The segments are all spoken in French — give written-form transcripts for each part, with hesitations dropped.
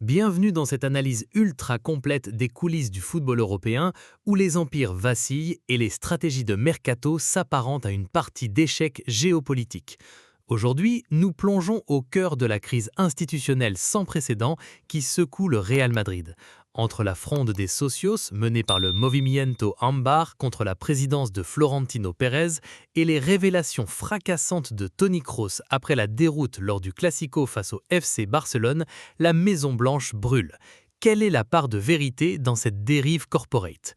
Bienvenue dans cette analyse ultra complète des coulisses du football européen où les empires vacillent et les stratégies de mercato s'apparentent à une partie d'échecs géopolitiques. Aujourd'hui, nous plongeons au cœur de la crise institutionnelle sans précédent qui secoue le Real Madrid. Entre la fronde des socios menée par le Movimiento Ambar contre la présidence de Florentino Pérez et les révélations fracassantes de Toni Kroos après la déroute lors du Classico face au FC Barcelone, la Maison-Blanche brûle. Quelle est la part de vérité dans cette dérive corporate ?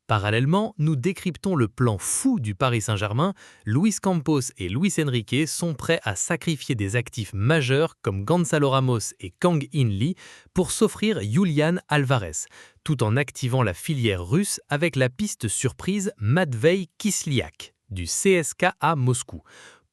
Parallèlement, nous décryptons le plan fou du Paris Saint-Germain. Luis Campos et Luis Enrique sont prêts à sacrifier des actifs majeurs comme Gonzalo Ramos et Kang In Lee pour s'offrir Julián Álvarez, tout en activant la filière russe avec la piste surprise Matvei Kislyak du CSKA Moscou.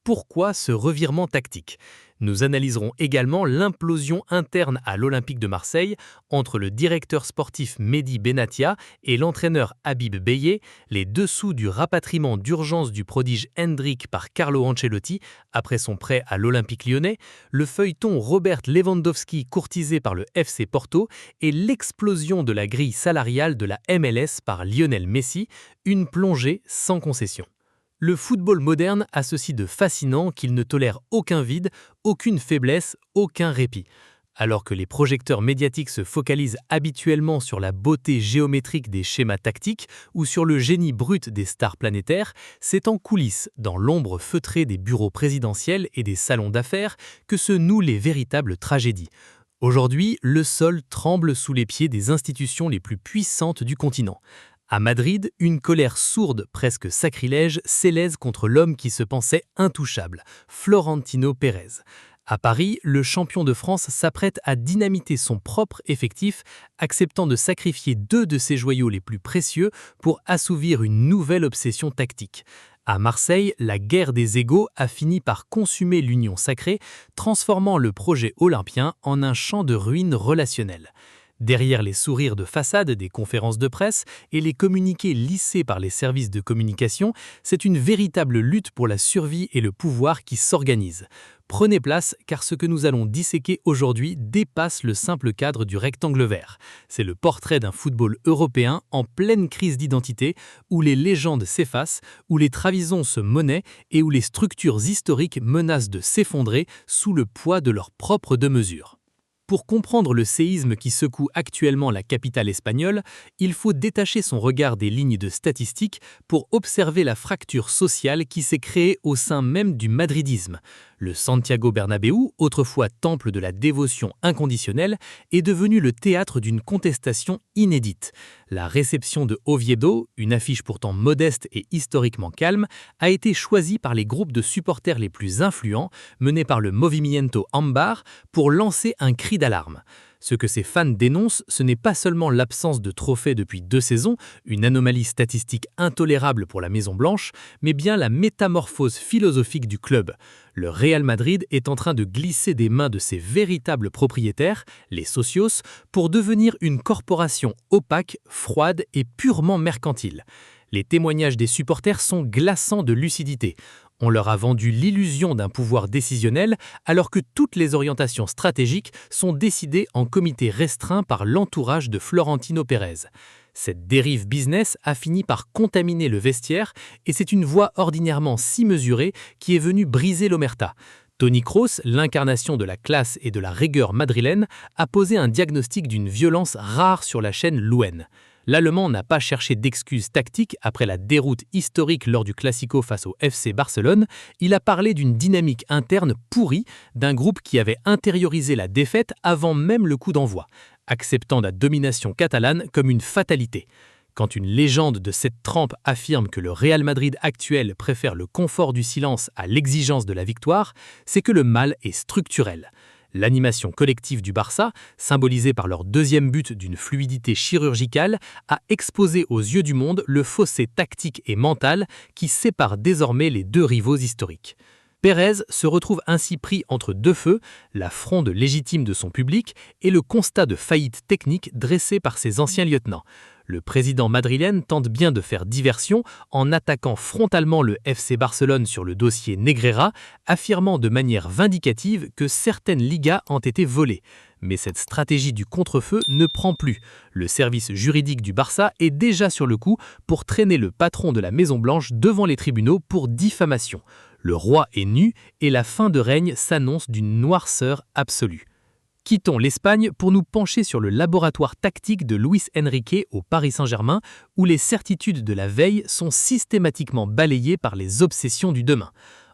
Pourquoi ce revirement tactique ? Nous analyserons également l'implosion interne à l'Olympique de Marseille entre le directeur sportif Mehdi Benatia et l'entraîneur Habib Beye, les dessous du rapatriement d'urgence du prodige Hendrik par Carlo Ancelotti après son prêt à l'Olympique lyonnais, le feuilleton Robert Lewandowski courtisé par le FC Porto et l'explosion de la grille salariale de la MLS par Lionel Messi, une plongée sans concession. Le football moderne a ceci de fascinant qu'il ne tolère aucun vide, aucune faiblesse, aucun répit. Alors que les projecteurs médiatiques se focalisent habituellement sur la beauté géométrique des schémas tactiques ou sur le génie brut des stars planétaires, c'est en coulisses, dans l'ombre feutrée des bureaux présidentiels et des salons d'affaires, que se nouent les véritables tragédies. Aujourd'hui, le sol tremble sous les pieds des institutions les plus puissantes du continent. À Madrid, une colère sourde, presque sacrilège, s'élève contre l'homme qui se pensait intouchable, Florentino Pérez. À Paris, le champion de France s'apprête à dynamiter son propre effectif, acceptant de sacrifier deux de ses joyaux les plus précieux pour assouvir une nouvelle obsession tactique. À Marseille, la guerre des égos a fini par consumer l'union sacrée, transformant le projet olympien en un champ de ruines relationnelles. Derrière les sourires de façade des conférences de presse et les communiqués lissés par les services de communication, c'est une véritable lutte pour la survie et le pouvoir qui s'organise. Prenez place car ce que nous allons disséquer aujourd'hui dépasse le simple cadre du rectangle vert. C'est le portrait d'un football européen en pleine crise d'identité où les légendes s'effacent, où les trahisons se monnaient et où les structures historiques menacent de s'effondrer sous le poids de leur propre de-mesure. Pour comprendre le séisme qui secoue actuellement la capitale espagnole, il faut détacher son regard des lignes de statistiques pour observer la fracture sociale qui s'est créée au sein même du madridisme. Le Santiago Bernabéu, autrefois temple de la dévotion inconditionnelle, est devenu le théâtre d'une contestation inédite. La réception de Oviedo, une affiche pourtant modeste et historiquement calme, a été choisie par les groupes de supporters les plus influents, menés par le Movimiento Ambar, pour lancer un cri d'alarme. Ce que ces fans dénoncent, ce n'est pas seulement l'absence de trophées depuis 2 saisons, une anomalie statistique intolérable pour la Maison-Blanche, mais bien la métamorphose philosophique du club. Le Real Madrid est en train de glisser des mains de ses véritables propriétaires, les socios, pour devenir une corporation opaque, froide et purement mercantile. Les témoignages des supporters sont glaçants de lucidité. On leur a vendu l'illusion d'un pouvoir décisionnel alors que toutes les orientations stratégiques sont décidées en comité restreint par l'entourage de Florentino Pérez. Cette dérive business a fini par contaminer le vestiaire et c'est une voie ordinairement si mesurée qui est venue briser l'omerta. Toni Kroos, l'incarnation de la classe et de la rigueur madrilène, a posé un diagnostic d'une violence rare sur la chaîne Louen. L'Allemand n'a pas cherché d'excuses tactiques après la déroute historique lors du Classico face au FC Barcelone. Il a parlé d'une dynamique interne pourrie, d'un groupe qui avait intériorisé la défaite avant même le coup d'envoi, acceptant la domination catalane comme une fatalité. Quand une légende de cette trempe affirme que le Real Madrid actuel préfère le confort du silence à l'exigence de la victoire, c'est que le mal est structurel. L'animation collective du Barça, symbolisée par leur deuxième but d'une fluidité chirurgicale, a exposé aux yeux du monde le fossé tactique et mental qui sépare désormais les deux rivaux historiques. Pérez se retrouve ainsi pris entre deux feux, la fronde légitime de son public et le constat de faillite technique dressé par ses anciens lieutenants. Le président madrilène tente bien de faire diversion en attaquant frontalement le FC Barcelone sur le dossier Negreira, affirmant de manière vindicative que certaines ligas ont été volées. Mais cette stratégie du contre-feu ne prend plus. Le service juridique du Barça est déjà sur le coup pour traîner le patron de la Maison-Blanche devant les tribunaux pour diffamation. Le roi est nu et la fin de règne s'annonce d'une noirceur absolue. Quittons l'Espagne pour nous pencher sur le laboratoire tactique de Luis Enrique au Paris Saint-Germain, où les certitudes de la veille sont systématiquement balayées par les obsessions du demain.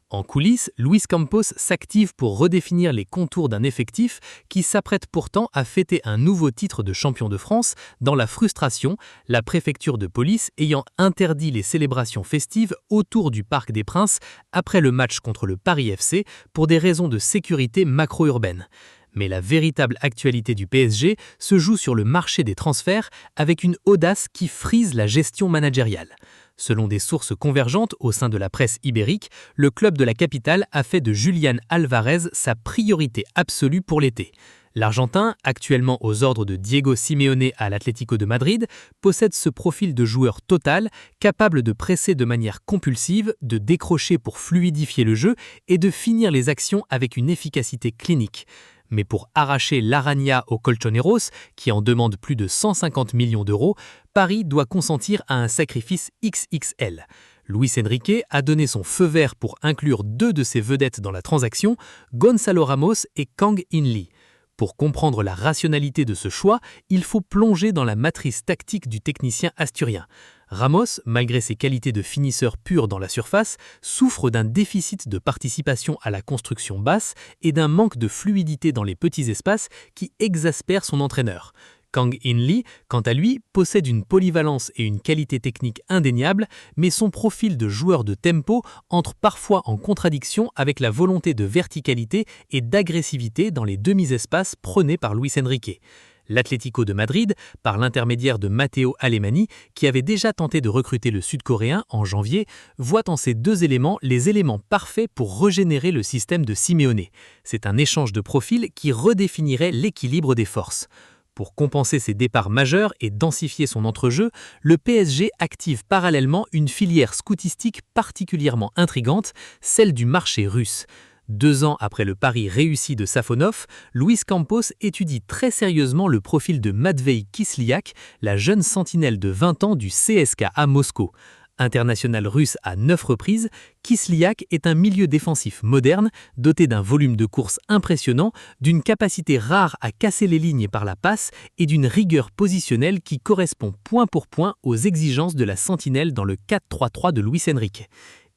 En coulisses, Luis Campos s'active pour redéfinir les contours d'un effectif qui s'apprête pourtant à fêter un nouveau titre de champion de France dans la frustration, la préfecture de police ayant interdit les célébrations festives autour du Parc des Princes après le match contre le Paris FC pour des raisons de sécurité macro-urbaine. Mais la véritable actualité du PSG se joue sur le marché des transferts avec une audace qui frise la gestion managériale. Selon des sources convergentes au sein de la presse ibérique, le club de la capitale a fait de Julián Álvarez sa priorité absolue pour l'été. L'Argentin, actuellement aux ordres de Diego Simeone à l'Atlético de Madrid, possède ce profil de joueur total, capable de presser de manière compulsive, de décrocher pour fluidifier le jeu et de finir les actions avec une efficacité clinique. Mais pour arracher l'Araña aux Colchoneros, qui en demande plus de 150 millions d'euros, Paris doit consentir à un sacrifice XXL. Luis Enrique a donné son feu vert pour inclure deux de ses vedettes dans la transaction, Gonzalo Ramos et Kang In-lee. Pour comprendre la rationalité de ce choix, il faut plonger dans la matrice tactique du technicien asturien. Ramos, malgré ses qualités de finisseur pur dans la surface, souffre d'un déficit de participation à la construction basse et d'un manque de fluidité dans les petits espaces qui exaspère son entraîneur. Kang In-lee, quant à lui, possède une polyvalence et une qualité technique indéniables, mais son profil de joueur de tempo entre parfois en contradiction avec la volonté de verticalité et d'agressivité dans les demi-espaces prônés par Luis Enrique. L'Atlético de Madrid, par l'intermédiaire de Matteo Alemany, qui avait déjà tenté de recruter le Sud-Coréen en janvier, voit en ces deux éléments les éléments parfaits pour régénérer le système de Simeone. C'est un échange de profils qui redéfinirait l'équilibre des forces. Pour compenser ses départs majeurs et densifier son entrejeu, le PSG active parallèlement une filière scoutistique particulièrement intrigante, celle du marché russe. 2 ans après le pari réussi de Safonov, Luis Campos étudie très sérieusement le profil de Matvei Kislyak, la jeune sentinelle de 20 ans du CSKA Moscou. International russe à 9 reprises, Kislyak est un milieu défensif moderne, doté d'un volume de course impressionnant, d'une capacité rare à casser les lignes par la passe et d'une rigueur positionnelle qui correspond point pour point aux exigences de la sentinelle dans le 4-3-3 de Luis Enrique.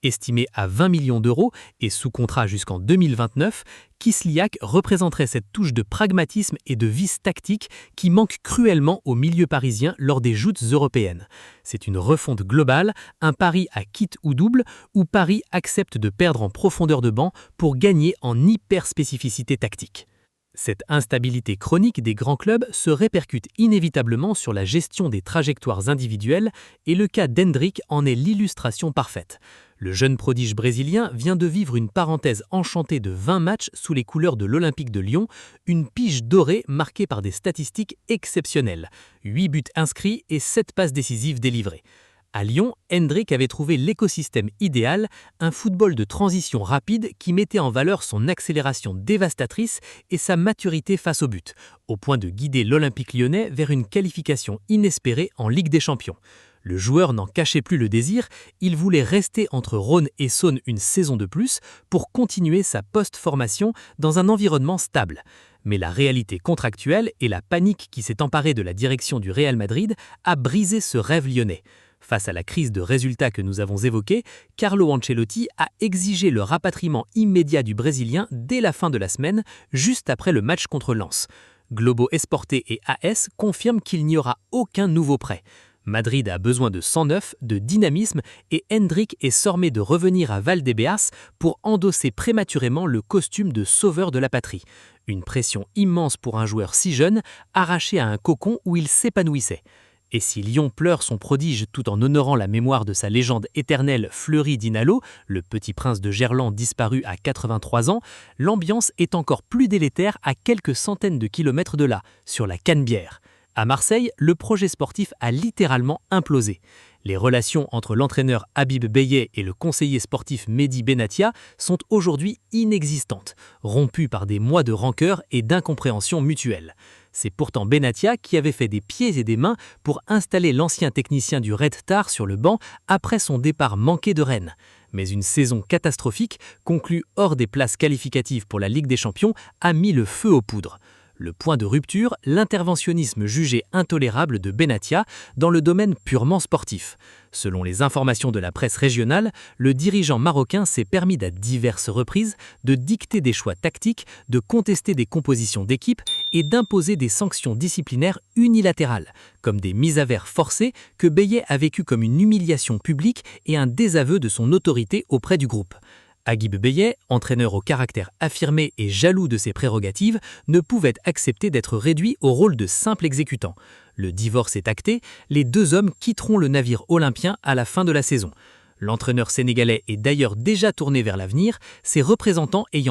Estimé à 20 millions d'euros et sous contrat jusqu'en 2029, Kislyak représenterait cette touche de pragmatisme et de vice tactique qui manque cruellement au milieu parisien lors des joutes européennes. C'est une refonte globale, un pari à quitte ou double, où Paris accepte de perdre en profondeur de banc pour gagner en hyper-spécificité tactique. Cette instabilité chronique des grands clubs se répercute inévitablement sur la gestion des trajectoires individuelles et le cas d'Endrick en est l'illustration parfaite. Le jeune prodige brésilien vient de vivre une parenthèse enchantée de 20 matchs sous les couleurs de l'Olympique de Lyon, une pige dorée marquée par des statistiques exceptionnelles, 8 buts inscrits et 7 passes décisives délivrées. À Lyon, Endrick avait trouvé l'écosystème idéal, un football de transition rapide qui mettait en valeur son accélération dévastatrice et sa maturité face au but, au point de guider l'Olympique lyonnais vers une qualification inespérée en Ligue des Champions. Le joueur n'en cachait plus le désir, il voulait rester entre Rhône et Saône une saison de plus pour continuer sa post-formation dans un environnement stable. Mais la réalité contractuelle et la panique qui s'est emparée de la direction du Real Madrid a brisé ce rêve lyonnais. Face à la crise de résultats que nous avons évoquée, Carlo Ancelotti a exigé le rapatriement immédiat du Brésilien dès la fin de la semaine, juste après le match contre Lens. Globo Esporte et AS confirment qu'il n'y aura aucun nouveau prêt. Madrid a besoin de sang neuf, de dynamisme et Endrick est sommé de revenir à Valdebebas pour endosser prématurément le costume de sauveur de la patrie. Une pression immense pour un joueur si jeune, arraché à un cocon où il s'épanouissait. Et si Lyon pleure son prodige tout en honorant la mémoire de sa légende éternelle Fleury Dinalo, le petit prince de Gerland disparu à 83 ans, l'ambiance est encore plus délétère à quelques centaines de kilomètres de là, sur la Canebière. À Marseille, le projet sportif a littéralement implosé. Les relations entre l'entraîneur Habib Beye et le conseiller sportif Mehdi Benatia sont aujourd'hui inexistantes, rompues par des mois de rancœur et d'incompréhension mutuelle. C'est pourtant Benatia qui avait fait des pieds et des mains pour installer l'ancien technicien du Red Star sur le banc après son départ manqué de Rennes. Mais une saison catastrophique, conclue hors des places qualificatives pour la Ligue des Champions, a mis le feu aux poudres. Le point de rupture, l'interventionnisme jugé intolérable de Benatia dans le domaine purement sportif. Selon les informations de la presse régionale, le dirigeant marocain s'est permis à diverses reprises de dicter des choix tactiques, de contester des compositions d'équipe et d'imposer des sanctions disciplinaires unilatérales, comme des mises à vert forcées que Beye a vécues comme une humiliation publique et un désaveu de son autorité auprès du groupe. Habib Beye, entraîneur au caractère affirmé et jaloux de ses prérogatives, ne pouvait accepter d'être réduit au rôle de simple exécutant. Le divorce est acté, les deux hommes quitteront le navire olympien à la fin de la saison. L'entraîneur sénégalais est d'ailleurs déjà tourné vers l'avenir, ses représentants ayant